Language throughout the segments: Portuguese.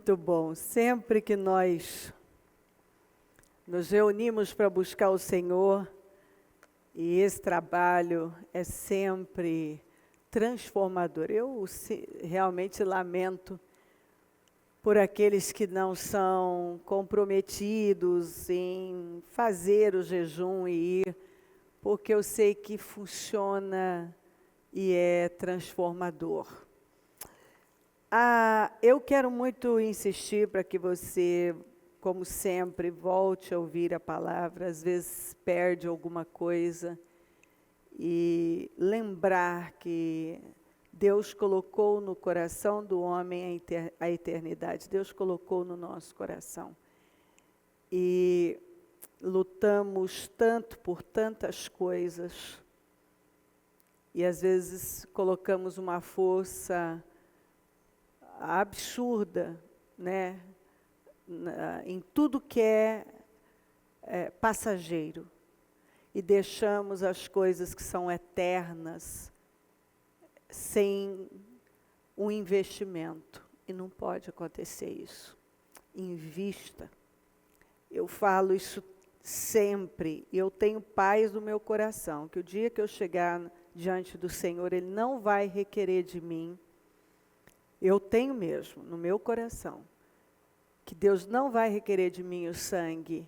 Muito bom. Sempre que nós nos reunimos para buscar o Senhor, e esse trabalho é sempre transformador. Eu realmente lamento por aqueles que não são comprometidos em fazer o jejum e ir, porque eu sei que funciona e é transformador. Eu quero muito insistir para que você, como sempre, volte a ouvir a palavra, às vezes perde alguma coisa, e lembrar que Deus colocou no coração do homem a eternidade, Deus colocou no nosso coração. E lutamos tanto por tantas coisas, e às vezes colocamos uma força absurda, né, em tudo que é passageiro, e deixamos as coisas que são eternas sem um investimento, e não pode acontecer isso. Invista. Eu falo isso sempre, e eu tenho paz no meu coração, que o dia que eu chegar diante do Senhor, Ele não vai requerer de mim. Eu tenho mesmo no meu coração que Deus não vai requerer de mim o sangue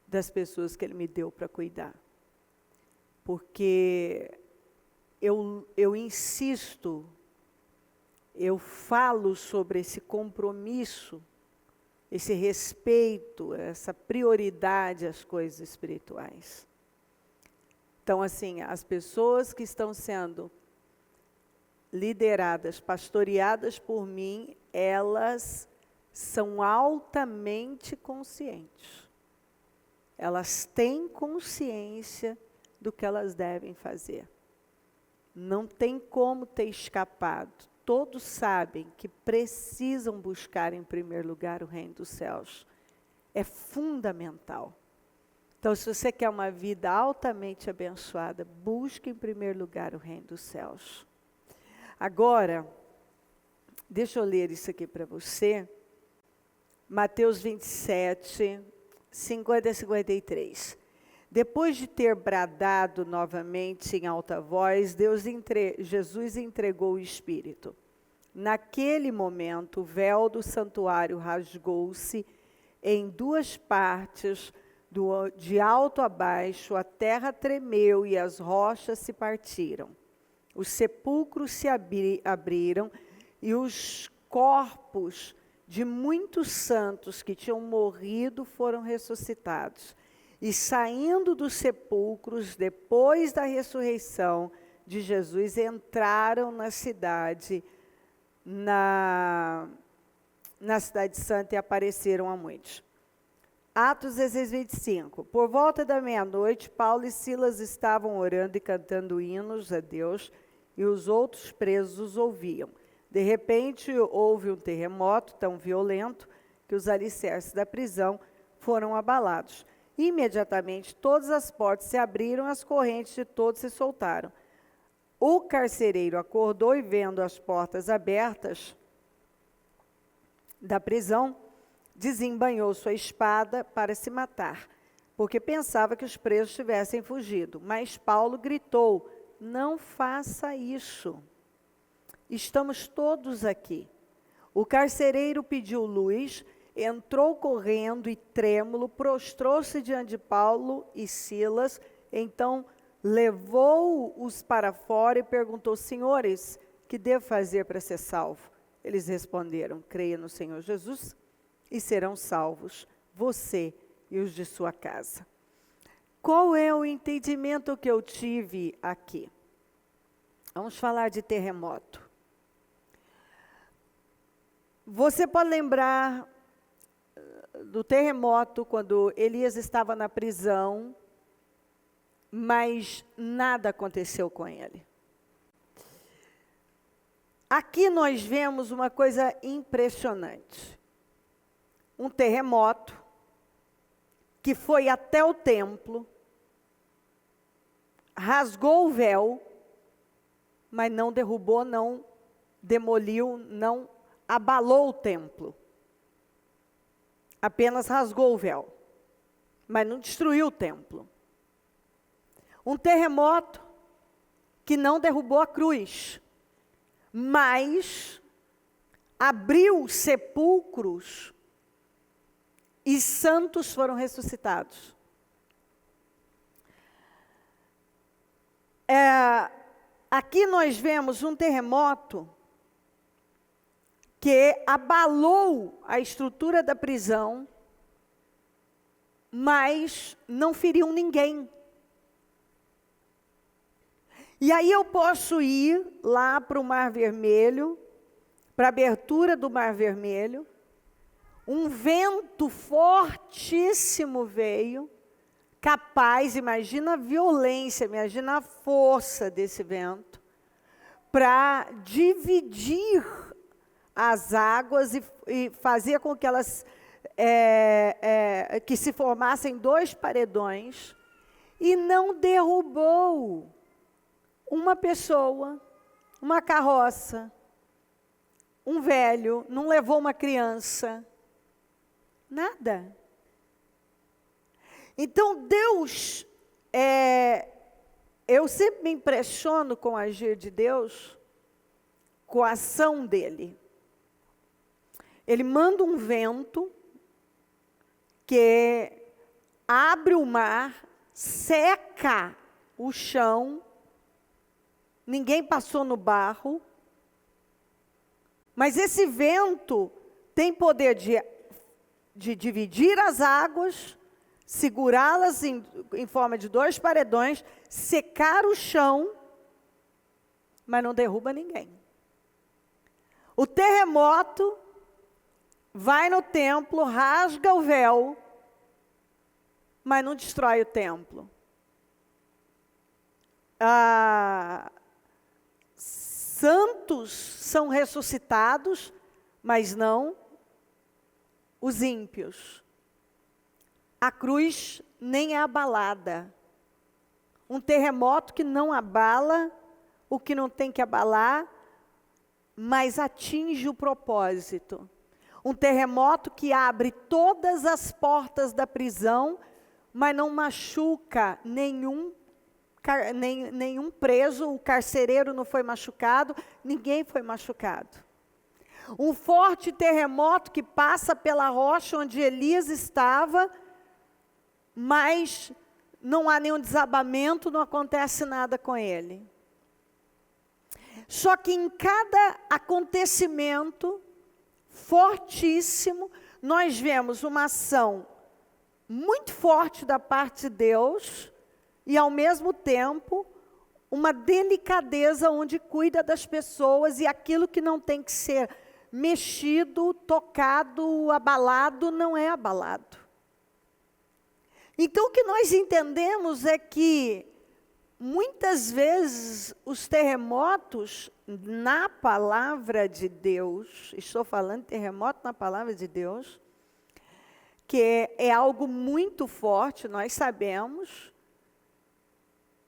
das pessoas que Ele me deu para cuidar. Porque eu insisto, eu falo sobre esse compromisso, esse respeito, essa prioridade às coisas espirituais. Então, assim, as pessoas que estão sendo lideradas, pastoreadas por mim, elas são altamente conscientes. Elas têm consciência do que elas devem fazer. Não tem como ter escapado. Todos sabem que precisam buscar em primeiro lugar o reino dos céus. É fundamental. Então, se você quer uma vida altamente abençoada, busque em primeiro lugar o reino dos céus. Agora, deixa eu ler isso aqui para você. Mateus 27, 50 a 53. Depois de ter bradado novamente em alta voz, Jesus entregou o Espírito. Naquele momento, o véu do santuário rasgou-se em duas partes, de alto a baixo, a terra tremeu e as rochas se partiram. Os sepulcros se abriram e os corpos de muitos santos que tinham morrido foram ressuscitados. E saindo dos sepulcros, depois da ressurreição de Jesus, entraram na cidade santa e apareceram a muitos. Atos 16, 25. Por volta da meia-noite, Paulo e Silas estavam orando e cantando hinos a Deus, e os outros presos os ouviam. De repente, houve um terremoto tão violento que os alicerces da prisão foram abalados. Imediatamente, todas as portas se abriram, as correntes de todos se soltaram. O carcereiro acordou e, vendo as portas abertas da prisão, desembainhou sua espada para se matar, porque pensava que os presos tivessem fugido. Mas Paulo gritou: não faça isso. Estamos todos aqui. O carcereiro pediu luz, entrou correndo e trêmulo, prostrou-se diante de Paulo e Silas, então levou-os para fora e perguntou: senhores, que devo fazer para ser salvo? Eles responderam: creia no Senhor Jesus e serão salvos, você e os de sua casa. Qual é o entendimento que eu tive aqui? Vamos falar de terremoto. Você pode lembrar do terremoto quando Elias estava na prisão, mas nada aconteceu com ele. Aqui nós vemos uma coisa impressionante. Um terremoto que foi até o templo, rasgou o véu, mas não derrubou, não demoliu, não abalou o templo. apenas rasgou o véu, mas não destruiu o templo. Um terremoto que não derrubou a cruz, mas abriu sepulcros e santos foram ressuscitados. Aqui nós vemos um terremoto que abalou a estrutura da prisão, mas não feriu ninguém. E aí eu posso ir lá para o Mar Vermelho, para a abertura do Mar Vermelho, um vento fortíssimo veio, capaz, imagina a violência, imagina a força desse vento, para dividir as águas e fazer com que elas que se formassem 2 paredões, e não derrubou uma pessoa, uma carroça, um velho, não levou uma criança, nada. Então Deus, eu sempre me impressiono com o agir de Deus, com a ação dele. Ele manda um vento que abre o mar, seca o chão, ninguém passou no barro, mas esse vento tem poder de dividir as águas, segurá-las em forma de 2 paredões, secar o chão, mas não derruba ninguém. O terremoto vai no templo, rasga o véu, mas não destrói o templo. Santos são ressuscitados, mas não os ímpios. A cruz nem é abalada. Um terremoto que não abala o que não tem que abalar, mas atinge o propósito. Um terremoto que abre todas as portas da prisão, mas não machuca nenhum preso, o carcereiro não foi machucado, ninguém foi machucado. Um forte terremoto que passa pela rocha onde Elias estava, mas não há nenhum desabamento, não acontece nada com ele. Só que em cada acontecimento fortíssimo, nós vemos uma ação muito forte da parte de Deus e, ao mesmo tempo, uma delicadeza onde cuida das pessoas e aquilo que não tem que ser mexido, tocado, abalado, não é abalado. Então, o que nós entendemos é que, muitas vezes, os terremotos na palavra de Deus, estou falando de terremoto na palavra de Deus, que é algo muito forte, nós sabemos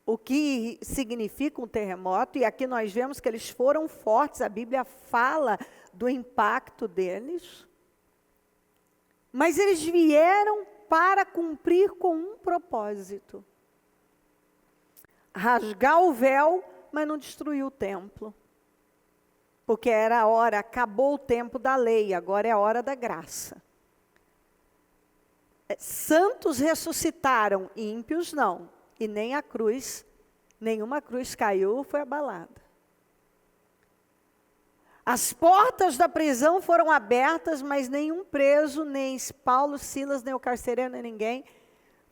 o que significa um terremoto, e aqui nós vemos que eles foram fortes, a Bíblia fala do impacto deles, mas eles vieram para cumprir com um propósito. Rasgar o véu, mas não destruir o templo. Porque era a hora, acabou o tempo da lei, agora é a hora da graça. Santos ressuscitaram, ímpios não. E nem a cruz, nenhuma cruz caiu, foi abalada. As portas da prisão foram abertas, mas nenhum preso, nem Paulo, Silas, nem o carcereiro, nem ninguém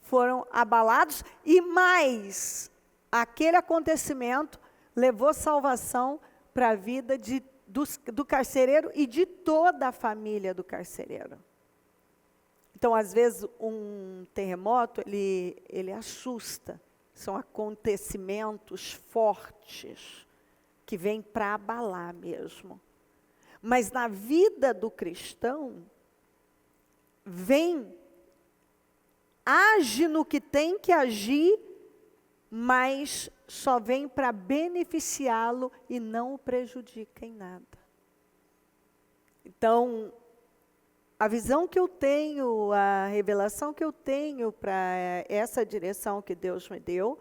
foram abalados. E mais, aquele acontecimento levou salvação para a vida do carcereiro e de toda a família do carcereiro. Então, às vezes, um terremoto, ele assusta. São acontecimentos fortes que vêm para abalar mesmo. Mas na vida do cristão, age no que tem que agir, mas só vem para beneficiá-lo e não o prejudica em nada. Então, a visão que eu tenho, a revelação que eu tenho para essa direção que Deus me deu,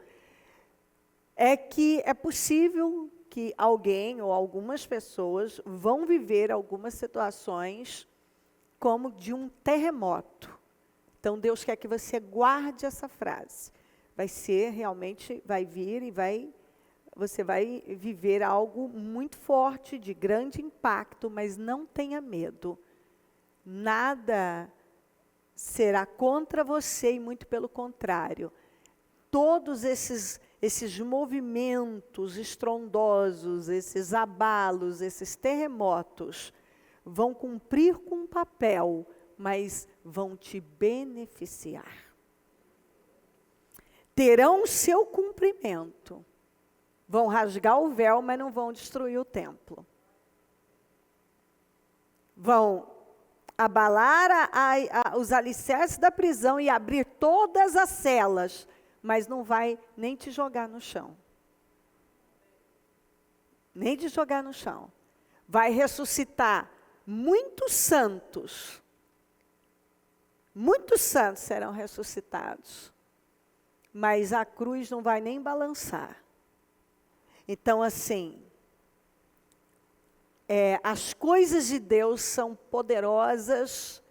é que é possível que alguém ou algumas pessoas vão viver algumas situações como de um terremoto. Então, Deus quer que você guarde essa frase. Vai ser realmente, vai vir e você vai viver algo muito forte, de grande impacto, mas não tenha medo. Nada será contra você e muito pelo contrário. Todos esses movimentos estrondosos, esses abalos, esses terremotos, vão cumprir com um papel, mas vão te beneficiar. Terão o seu cumprimento. Vão rasgar o véu, mas não vão destruir o templo. Vão abalar os alicerces da prisão e abrir todas as celas, mas não vai nem te jogar no chão. Nem te jogar no chão. Vai ressuscitar muitos santos. Muitos santos serão ressuscitados. Mas a cruz não vai nem balançar. Então, assim, as coisas de Deus são poderosas,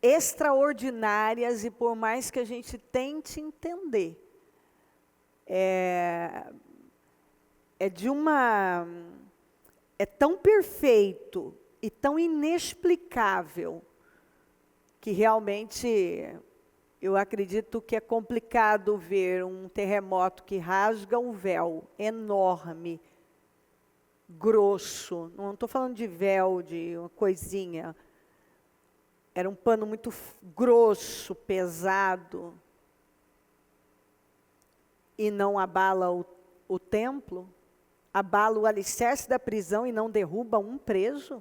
extraordinárias, e por mais que a gente tente entender, é tão perfeito e tão inexplicável que realmente eu acredito que é complicado ver um terremoto que rasga um véu enorme, grosso. Não estou falando de véu, de uma coisinha. Era um pano muito grosso, pesado. E não abala o templo, abala o alicerce da prisão e não derruba um preso?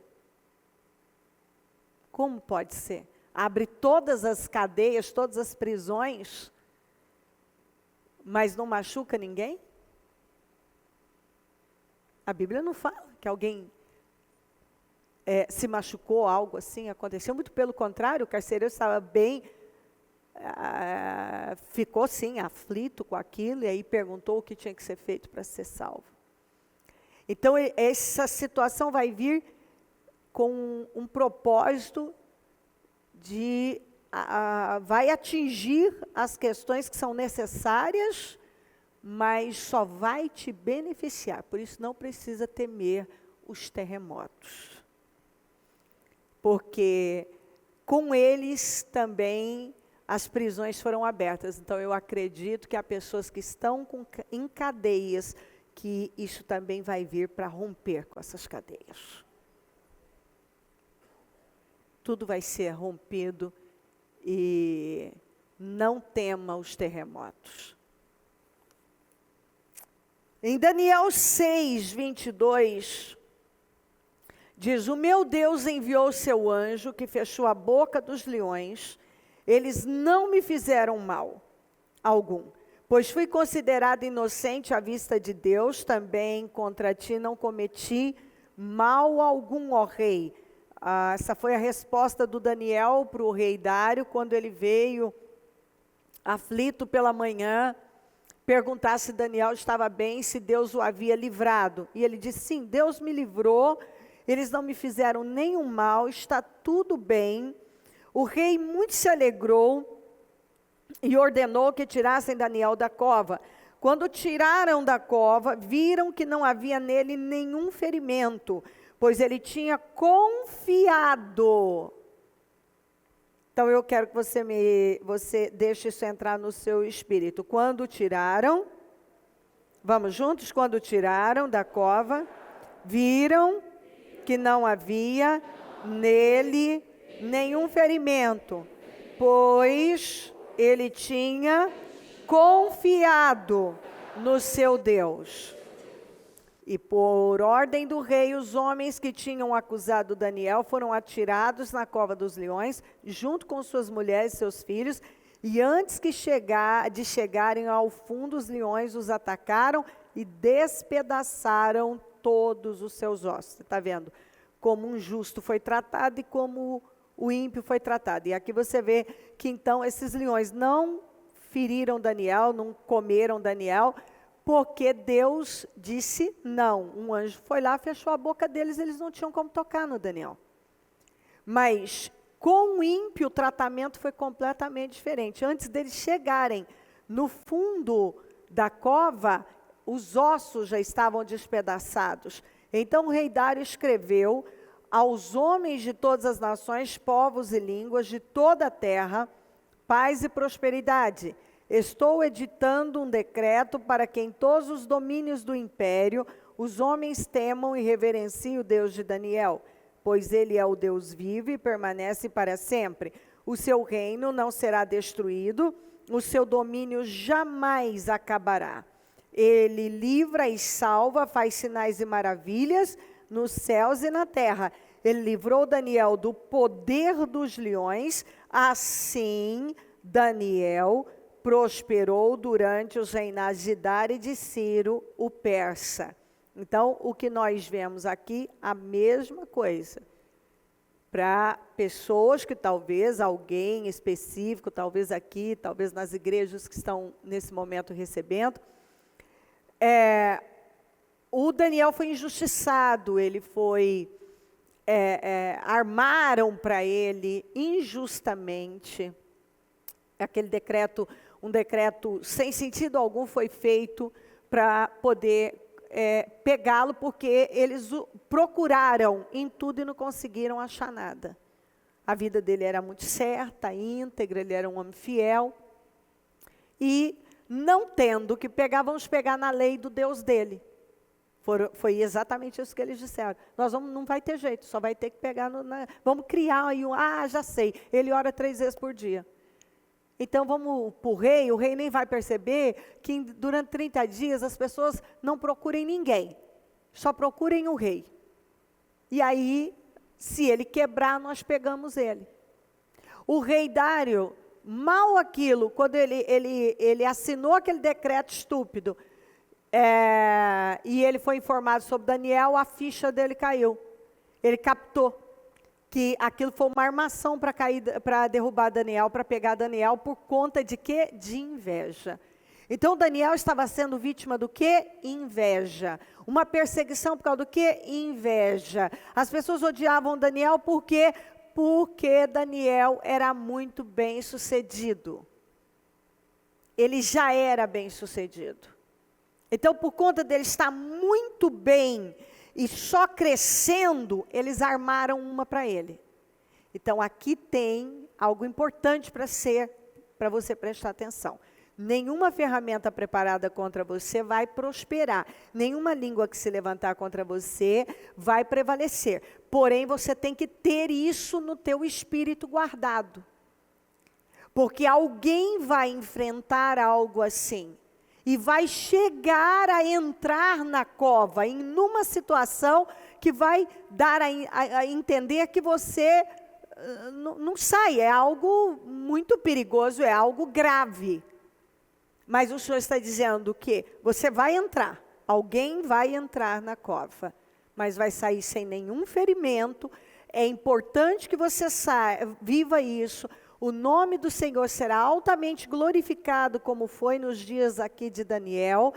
Como pode ser? Abre todas as cadeias, todas as prisões, mas não machuca ninguém? A Bíblia não fala que alguém se machucou, algo assim aconteceu. Muito pelo contrário, o carcereiro estava bem, ficou sim aflito com aquilo, e aí perguntou o que tinha que ser feito para ser salvo. Então, essa situação vai vir com um propósito vai atingir as questões que são necessárias, mas só vai te beneficiar. Por isso, não precisa temer os terremotos. Porque com eles também as prisões foram abertas. Então, eu acredito que há pessoas que estão em cadeias, que isso também vai vir para romper com essas cadeias. Tudo vai ser rompido e não tema os terremotos. Em Daniel 6, 22, diz: o meu Deus enviou seu anjo que fechou a boca dos leões, eles não me fizeram mal algum, pois fui considerado inocente à vista de Deus, também contra ti não cometi mal algum, ó rei. Essa foi a resposta do Daniel para o rei Dário, quando ele veio aflito pela manhã, perguntar se Daniel estava bem, se Deus o havia livrado. E ele disse: sim, Deus me livrou, eles não me fizeram nenhum mal, está tudo bem. O rei muito se alegrou e ordenou que tirassem Daniel da cova. Quando tiraram da cova, viram que não havia nele nenhum ferimento, pois ele tinha confiado. Então, eu quero que você deixe isso entrar no seu espírito. Quando tiraram, vamos juntos? Quando tiraram da cova, viram que não havia nele nenhum ferimento, pois ele tinha confiado no seu Deus. E por ordem do rei, os homens que tinham acusado Daniel foram atirados na cova dos leões, junto com suas mulheres e seus filhos, e antes de chegarem ao fundo, os leões os atacaram e despedaçaram todos os seus ossos. Você está vendo como um justo foi tratado e como o ímpio foi tratado. E aqui você vê que então esses leões não feriram Daniel, não comeram Daniel, porque Deus disse não. Um anjo foi lá, fechou a boca deles, eles não tinham como tocar no Daniel. Mas com o ímpio o tratamento foi completamente diferente. Antes deles chegarem no fundo da cova, os ossos já estavam despedaçados. Então o rei Dário escreveu aos homens de todas as nações, povos e línguas de toda a terra, paz e prosperidade. Estou editando um decreto para que em todos os domínios do império os homens temam e reverenciem o Deus de Daniel, pois ele é o Deus vivo e permanece para sempre. O seu reino não será destruído, o seu domínio jamais acabará. Ele livra e salva, faz sinais e maravilhas nos céus e na terra. Ele livrou Daniel do poder dos leões, assim Daniel prosperou durante os reinados de Dário e de Ciro, o persa. Então, o que nós vemos aqui, a mesma coisa. Para pessoas que talvez, alguém específico, talvez aqui, talvez nas igrejas que estão nesse momento recebendo, o Daniel foi injustiçado, ele foi, armaram para ele injustamente, aquele decreto, um decreto sem sentido algum foi feito para poder pegá-lo, porque eles o procuraram em tudo e não conseguiram achar nada. A vida dele era muito certa, íntegra, ele era um homem fiel, e não tendo que pegar, vamos pegar na lei do Deus dele. Foi exatamente isso que eles disseram. Nós não vai ter jeito, só vai ter que pegar, vamos criar aí já sei, ele ora 3 vezes por dia. Então vamos para o rei nem vai perceber que durante 30 dias as pessoas não procurem ninguém, só procurem o rei. E aí, se ele quebrar, nós pegamos ele. O rei Dário, mal aquilo, quando ele assinou aquele decreto estúpido, e ele foi informado sobre Daniel, a ficha dele caiu. Ele captou que aquilo foi uma armação para derrubar Daniel, para pegar Daniel, por conta de quê? De inveja. Então Daniel estava sendo vítima do quê? Inveja. Uma perseguição por causa do quê? Inveja. As pessoas odiavam Daniel por quê? Porque Daniel era muito bem sucedido. Ele já era bem sucedido. Então, por conta dele estar muito bem e só crescendo, eles armaram uma para ele. Então, aqui tem algo importante para você prestar atenção. Nenhuma ferramenta preparada contra você vai prosperar. Nenhuma língua que se levantar contra você vai prevalecer. Porém, você tem que ter isso no teu espírito guardado. Porque alguém vai enfrentar algo assim. E vai chegar a entrar na cova, em uma situação que vai dar a entender que você não sai. É algo muito perigoso, é algo grave. Mas o Senhor está dizendo que você vai entrar, alguém vai entrar na cova, mas vai sair sem nenhum ferimento. É importante que você viva isso. O nome do Senhor será altamente glorificado, como foi nos dias aqui de Daniel.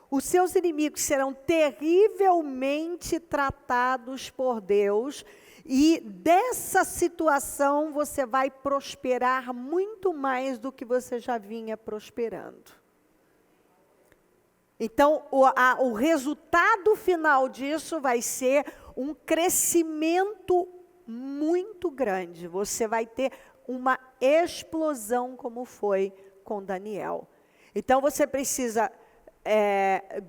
Os seus inimigos serão terrivelmente tratados por Deus. E dessa situação você vai prosperar muito mais do que você já vinha prosperando. Então, o resultado final disso vai ser um crescimento muito grande. Você vai ter uma explosão como foi com Daniel. Então você precisa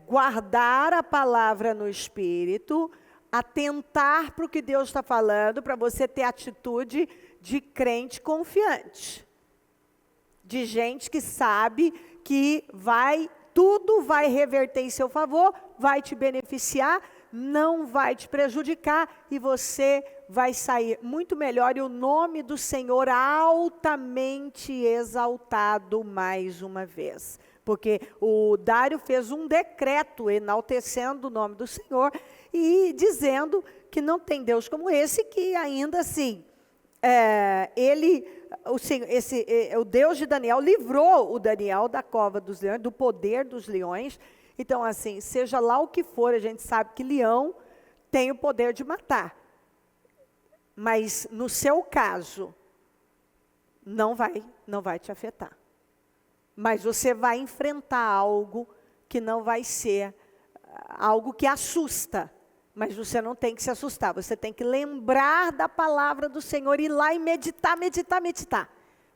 guardar a palavra no espírito, atentar para o que Deus está falando, para você ter atitude de crente confiante. De gente que sabe que tudo vai reverter em seu favor, vai te beneficiar, não vai te prejudicar e você vai sair muito melhor, e o nome do Senhor altamente exaltado mais uma vez. Porque o Dário fez um decreto enaltecendo o nome do Senhor e dizendo que não tem Deus como esse, que ainda assim o Deus de Daniel livrou o Daniel da cova dos leões, do poder dos leões. Então, assim, seja lá o que for, a gente sabe que leão tem o poder de matar. Mas, no seu caso, não vai te afetar. Mas você vai enfrentar algo que não vai ser algo que assusta. Mas você não tem que se assustar, você tem que lembrar da palavra do Senhor, ir lá e meditar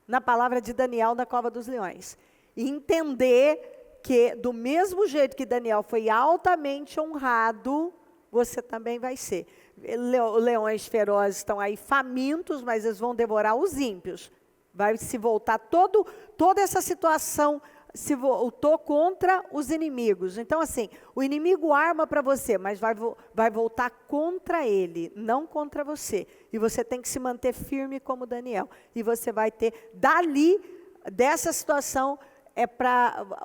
na palavra de Daniel na cova dos leões. E entender que do mesmo jeito que Daniel foi altamente honrado, você também vai ser. Leões ferozes estão aí famintos, mas eles vão devorar os ímpios. Vai se voltar, toda essa situação se voltou contra os inimigos. Então, assim, o inimigo arma para você, mas vai voltar contra ele, não contra você. E você tem que se manter firme como Daniel. E você vai ter, dessa situação,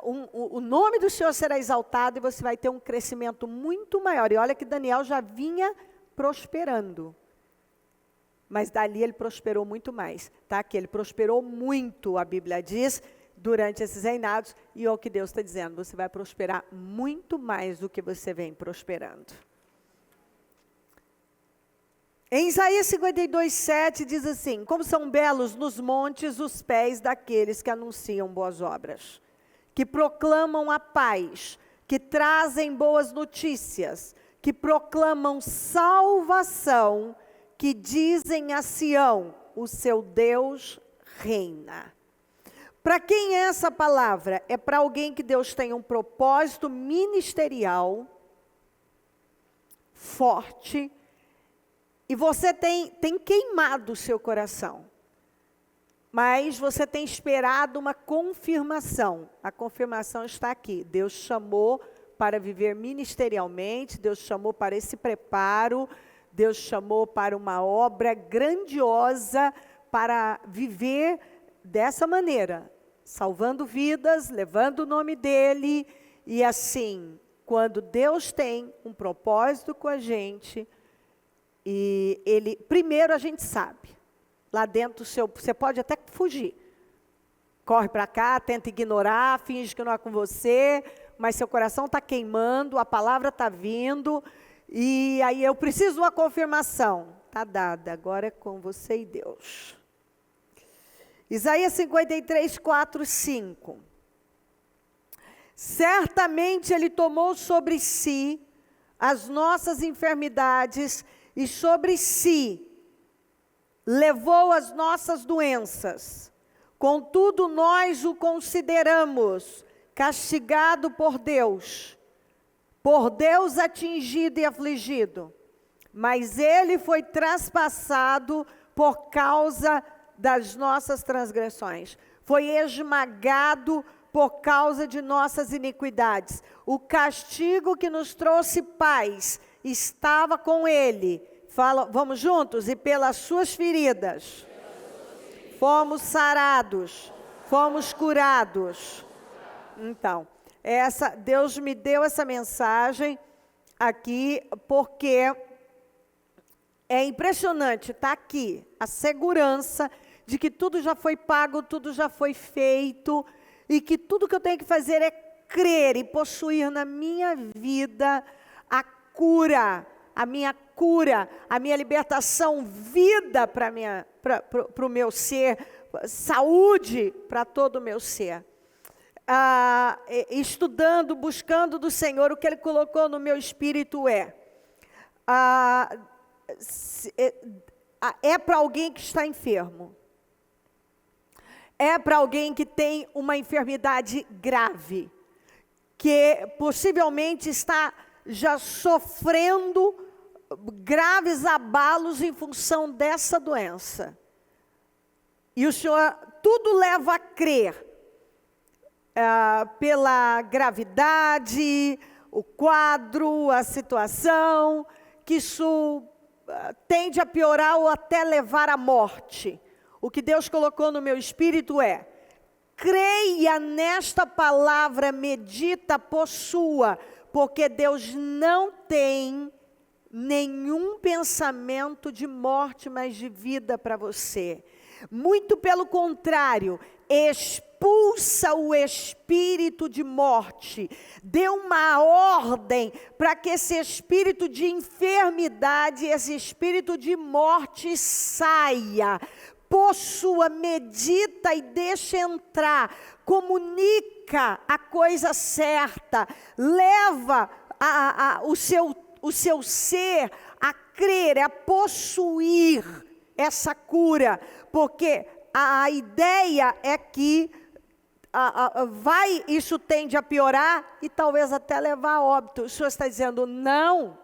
o nome do Senhor será exaltado e você vai ter um crescimento muito maior. E olha que Daniel já vinha prosperando. Mas dali ele prosperou muito mais, tá? Que ele prosperou muito, a Bíblia diz, durante esses reinados, e é o que Deus está dizendo, você vai prosperar muito mais do que você vem prosperando. Em Isaías 52:7 diz assim: como são belos nos montes os pés daqueles que anunciam boas obras, que proclamam a paz, que trazem boas notícias, que proclamam salvação, que dizem a Sião, o seu Deus reina. Para quem é essa palavra? É para alguém que Deus tem um propósito ministerial forte, e você tem queimado o seu coração, mas você tem esperado uma confirmação. A confirmação está aqui. Deus chamou para viver ministerialmente, Deus chamou para esse preparo, Deus chamou para uma obra grandiosa, para viver dessa maneira, salvando vidas, levando o nome dEle. E assim, quando Deus tem um propósito com a gente, e Ele, primeiro a gente sabe, lá dentro você pode até fugir, corre para cá, tenta ignorar, finge que não é com você, mas seu coração está queimando, a palavra está vindo, e aí eu preciso de uma confirmação. Está dada, agora é com você e Deus. Isaías 53:4, 5. Certamente Ele tomou sobre si as nossas enfermidades e sobre si levou as nossas doenças. Contudo, nós o consideramos castigado por Deus atingido e afligido. Mas Ele foi traspassado por causa das nossas transgressões. Foi esmagado por causa de nossas iniquidades. O castigo que nos trouxe paz estava com Ele. Vamos juntos? E pelas suas feridas fomos sarados, fomos curados. Então, Deus me deu essa mensagem aqui, porque é impressionante, está aqui a segurança de que tudo já foi pago, tudo já foi feito, e que tudo que eu tenho que fazer é crer e possuir na minha vida a cura, a minha libertação, vida para o meu ser, saúde para todo o meu ser. Estudando, buscando do Senhor, o que Ele colocou no meu espírito é para alguém que está enfermo, é para alguém que tem uma enfermidade grave, que possivelmente está já sofrendo graves abalos em função dessa doença. E o Senhor, tudo leva a crer, pela gravidade, o quadro, a situação, que isso tende a piorar ou até levar à morte. O que Deus colocou no meu espírito é: creia nesta palavra, medita, possua, porque Deus não tem nenhum pensamento de morte, mas de vida para você. Muito pelo contrário, expulsa o espírito de morte. Dê uma ordem para que esse espírito de enfermidade, esse espírito de morte saia. Possua, medita e deixa entrar. Comunica a coisa certa. Leva o seu ser a crer, a possuir essa cura, porque a ideia é que isso tende a piorar e talvez até levar a óbito. O Senhor está dizendo, não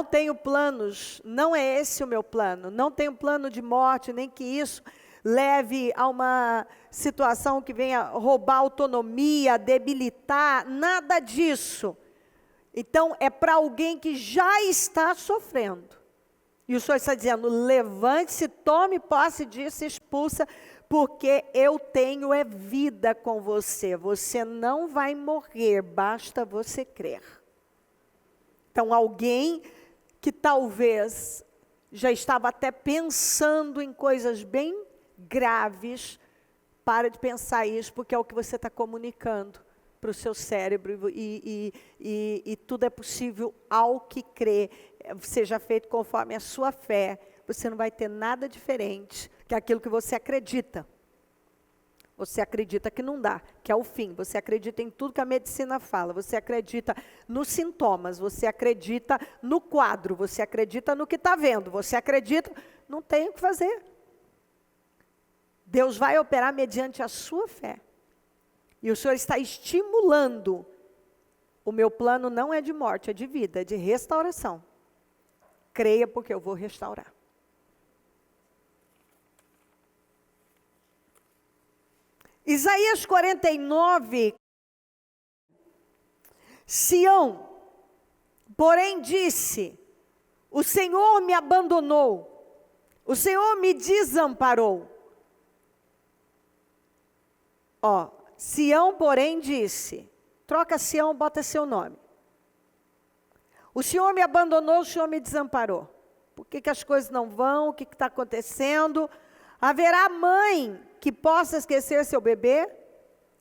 tenho planos, não é esse o meu plano, não tenho plano de morte, nem que isso leve a uma situação que venha roubar autonomia, debilitar, nada disso. Então, é para alguém que já está sofrendo. E o Senhor está dizendo, levante-se, tome posse disso, expulsa, porque eu tenho vida com você. Você não vai morrer, basta você crer. Então, alguém que talvez já estava até pensando em coisas bem graves, para de pensar isso, porque é o que você está comunicando para o seu cérebro, e tudo é possível ao que crê, seja feito conforme a sua fé. Você não vai ter nada diferente que aquilo que você acredita. Você acredita que não dá, que é o fim. Você acredita em tudo que a medicina fala. Você acredita nos sintomas. Você acredita no quadro. Você acredita no que está vendo. Você acredita, não tem o que fazer. Deus vai operar mediante a sua fé. E o Senhor está estimulando. O meu plano não é de morte, é de vida, é de restauração. Creia, porque eu vou restaurar. Isaías 49. Sião, porém disse, o Senhor me abandonou, o Senhor me desamparou. Sião, porém, disse, troca Sião, bota seu nome. O Senhor me abandonou, o Senhor me desamparou. Por que as coisas não vão? O que está acontecendo? Haverá mãe que possa esquecer seu bebê,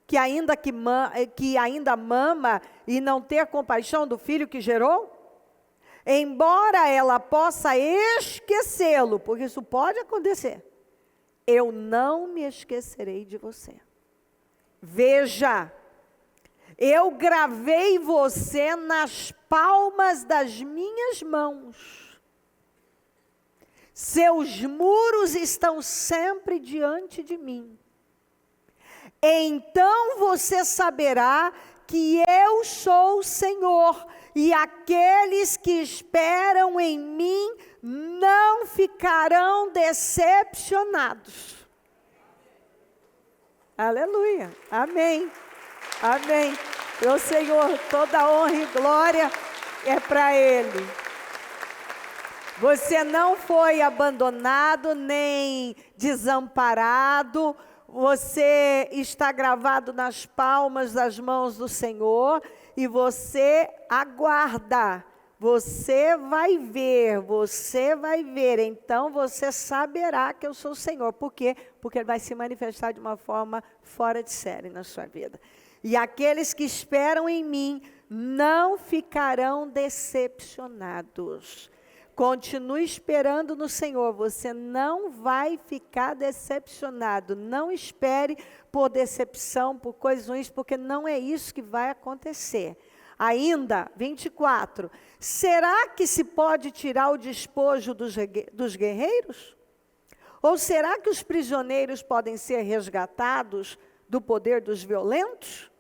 que ainda mama e não ter compaixão do filho que gerou? Embora ela possa esquecê-lo, porque isso pode acontecer, eu não me esquecerei de você. Veja, eu gravei você nas palmas das minhas mãos. Seus muros estão sempre diante de mim. Então você saberá que eu sou o Senhor, e aqueles que esperam em mim não ficarão decepcionados. Aleluia, amém, amém. Meu Senhor, toda honra e glória é para Ele. Você não foi abandonado, nem desamparado. Você está gravado nas palmas das mãos do Senhor. E você aguarda. Você vai ver, você vai ver. Então você saberá que eu sou o Senhor. Por quê? Porque Ele vai se manifestar de uma forma fora de série na sua vida. E aqueles que esperam em mim não ficarão decepcionados. Continue esperando no Senhor, você não vai ficar decepcionado. Não espere por decepção, por coisas ruins, porque não é isso que vai acontecer. Ainda, 24. Será que se pode tirar o despojo dos guerreiros? Ou será que os prisioneiros podem ser resgatados do poder dos violentos?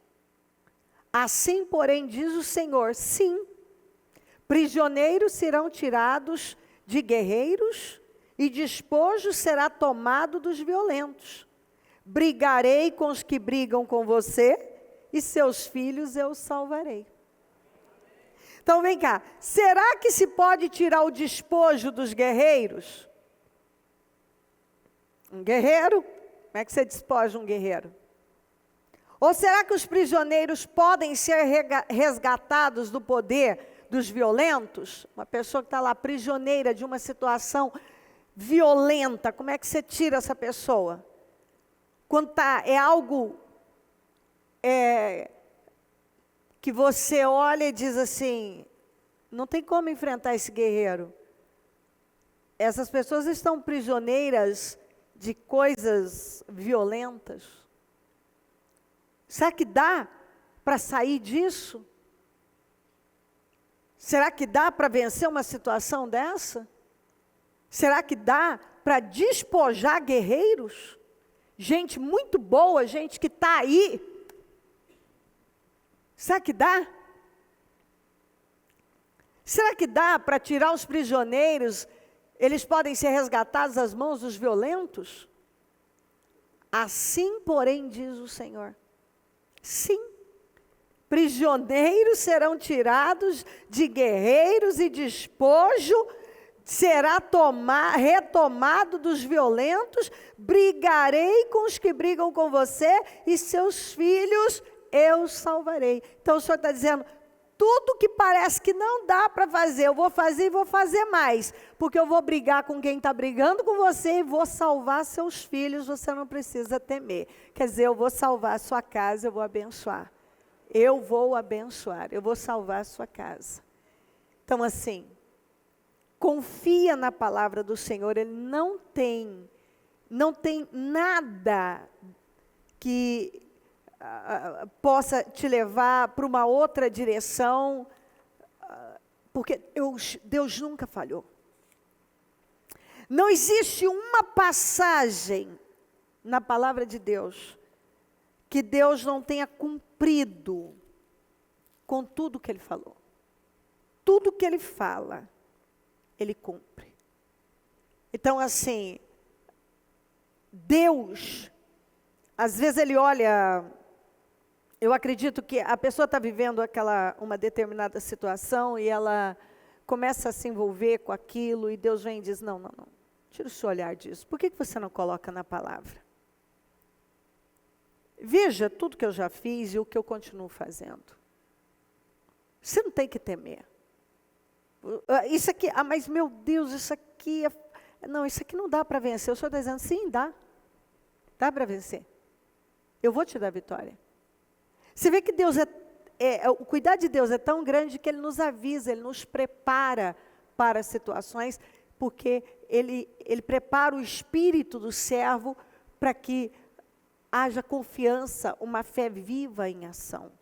Assim, porém, diz o Senhor, sim. Prisioneiros serão tirados de guerreiros, e despojo será tomado dos violentos. Brigarei com os que brigam com você, e seus filhos eu salvarei. Então vem cá, será que se pode tirar o despojo dos guerreiros? Um guerreiro? Como é que você despoja um guerreiro? Ou será que os prisioneiros podem ser resgatados do poder dos violentos, uma pessoa que está lá prisioneira de uma situação violenta, como é que você tira essa pessoa? Quando é algo que você olha e diz assim, não tem como enfrentar esse guerreiro. Essas pessoas estão prisioneiras de coisas violentas. Será que dá para sair disso? Será que dá para vencer uma situação dessa? Será que dá para despojar guerreiros? Gente muito boa, gente que está aí. Será que dá? Será que dá para tirar os prisioneiros? Eles podem ser resgatados das mãos dos violentos? Assim, porém, diz o Senhor. Sim. Prisioneiros serão tirados de guerreiros e despojo será retomado dos violentos. Brigarei com os que brigam com você e seus filhos eu salvarei. Então o Senhor está dizendo, tudo que parece que não dá para fazer, eu vou fazer e vou fazer mais. Porque eu vou brigar com quem está brigando com você e vou salvar seus filhos, você não precisa temer. Quer dizer, eu vou salvar a sua casa, eu vou abençoar. Eu vou abençoar, eu vou salvar a sua casa. Então assim, confia na palavra do Senhor, Ele não tem nada que possa te levar para uma outra direção, porque Deus nunca falhou. Não existe uma passagem na palavra de Deus que Deus não tenha cumprido com tudo que Ele falou. Tudo que Ele fala, Ele cumpre. Então, assim, Deus, às vezes Ele olha, eu acredito que a pessoa está vivendo uma determinada situação e ela começa a se envolver com aquilo e Deus vem e diz, não, tira o seu olhar disso. Por que você não coloca na palavra? Veja tudo que eu já fiz e o que eu continuo fazendo. Você não tem que temer. Isso aqui, mas meu Deus, isso aqui, não, isso aqui não dá para vencer. O Senhor está dizendo, sim, dá para vencer. Eu vou te dar vitória. Você vê que Deus o cuidado de Deus é tão grande que Ele nos avisa, Ele nos prepara para situações, porque Ele prepara o espírito do servo para que haja confiança, uma fé viva em ação.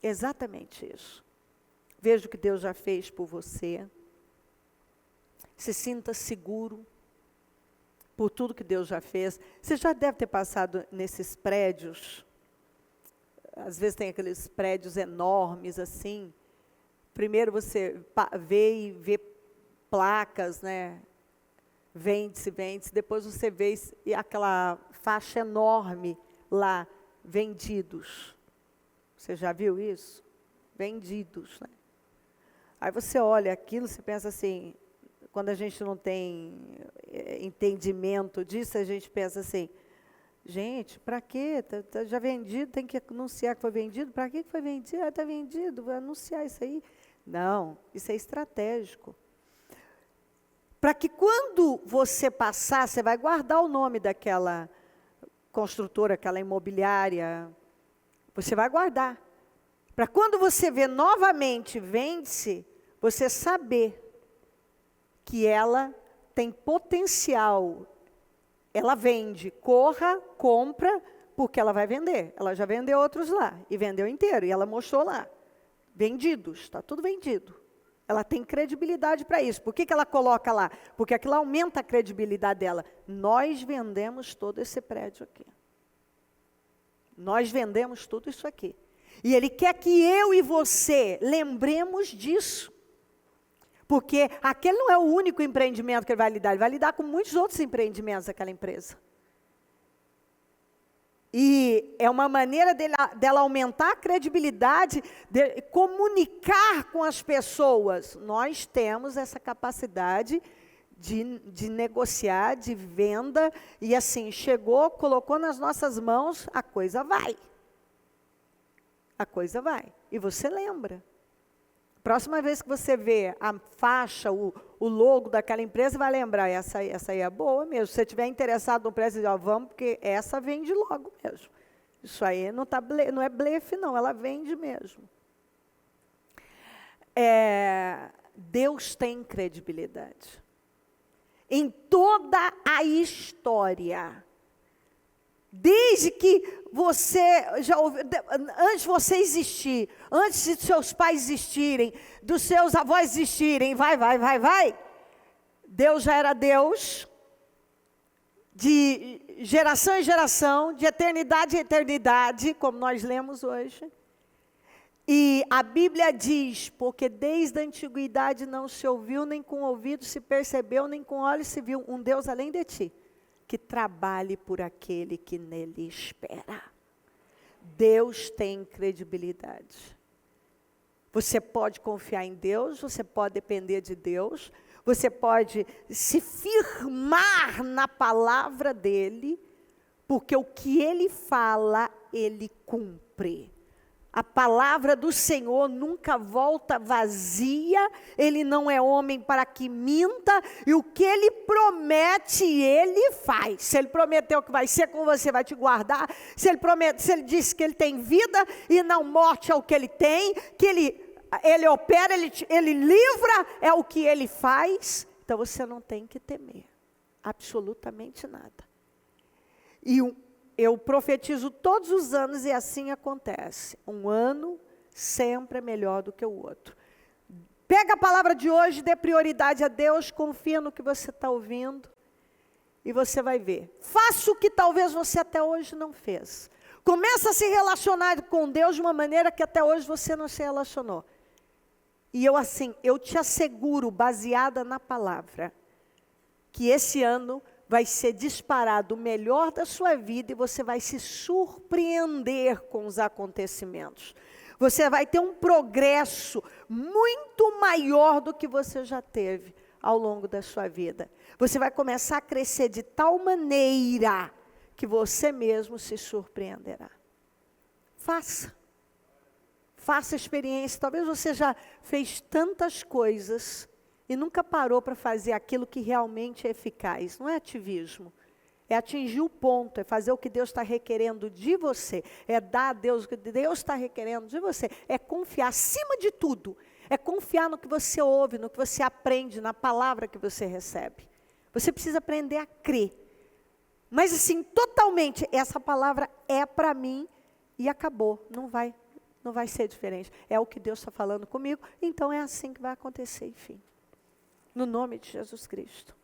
Exatamente isso. Veja o que Deus já fez por você. Se sinta seguro por tudo que Deus já fez. Você já deve ter passado nesses prédios. Às vezes tem aqueles prédios enormes assim. Primeiro você vê placas, né? Vende-se. Depois você vê aquela faixa enorme lá, vendidos. Você já viu isso? Vendidos, né? Aí você olha aquilo, você pensa assim, quando a gente não tem entendimento disso, a gente pensa assim, gente, para quê? Tá já vendido, tem que anunciar que foi vendido. Para que foi vendido? Está vendido, vou anunciar isso aí. Não, isso é estratégico. Para que quando você passar, você vai guardar o nome daquela construtora, aquela imobiliária, você vai guardar. Para quando você vê novamente, vende-se, você saber que ela tem potencial, ela vende, corra, compra, porque ela vai vender. Ela já vendeu outros lá, e vendeu inteiro, e ela mostrou lá. Vendidos, está tudo vendido. Ela tem credibilidade para isso. Por que ela coloca lá? Porque aquilo aumenta a credibilidade dela. Nós vendemos todo esse prédio aqui. Nós vendemos tudo isso aqui. E Ele quer que eu e você lembremos disso. Porque aquele não é o único empreendimento que Ele vai lidar com muitos outros empreendimentos daquela empresa. E é uma maneira dela aumentar a credibilidade, de comunicar com as pessoas. Nós temos essa capacidade de negociar, de venda, e assim, chegou, colocou nas nossas mãos, a coisa vai. A coisa vai. E você lembra. próxima vez que você vê a faixa, o logo daquela empresa, vai lembrar, essa aí é boa mesmo. Se você estiver interessado no preço, vamos, porque essa vende logo mesmo. Isso aí não é blefe, não, ela vende mesmo. Deus tem credibilidade. Em toda a história. Desde que você já ouviu, antes de você existir, antes de seus pais existirem, dos seus avós existirem, vai, Deus já era Deus, de geração em geração, de eternidade em eternidade, como nós lemos hoje. E a Bíblia diz, porque desde a antiguidade não se ouviu, nem com ouvido se percebeu, nem com olhos se viu um Deus além de ti, que trabalhe por aquele que nele espera. Deus tem credibilidade. Você pode confiar em Deus, você pode depender de Deus, você pode se firmar na palavra dele, porque o que ele fala, ele cumpre. A palavra do Senhor nunca volta vazia, ele não é homem para que minta, e o que ele promete, ele faz. Se ele prometeu que vai ser com você, vai te guardar. Se ele disse que ele tem vida e não morte é o que ele tem, que ele opera, ele livra, é o que ele faz. Então você não tem que temer absolutamente nada. E eu profetizo todos os anos e assim acontece. Um ano sempre é melhor do que o outro. Pega a palavra de hoje, dê prioridade a Deus, confia no que você está ouvindo e você vai ver. Faça o que talvez você até hoje não fez. Começa a se relacionar com Deus de uma maneira que até hoje você não se relacionou. E eu te asseguro, baseada na palavra, que esse ano vai ser disparado o melhor da sua vida e você vai se surpreender com os acontecimentos. Você vai ter um progresso muito maior do que você já teve ao longo da sua vida. Você vai começar a crescer de tal maneira que você mesmo se surpreenderá. Faça a experiência. Talvez você já fez tantas coisas e nunca parou para fazer aquilo que realmente é eficaz. Não é ativismo. É atingir o ponto, é fazer o que Deus está requerendo de você. É dar a Deus o que Deus está requerendo de você. É confiar, acima de tudo. É confiar no que você ouve, no que você aprende, na palavra que você recebe. Você precisa aprender a crer. Mas assim, totalmente, essa palavra é para mim e acabou. Não vai ser diferente. É o que Deus está falando comigo, então é assim que vai acontecer, enfim. No nome de Jesus Cristo.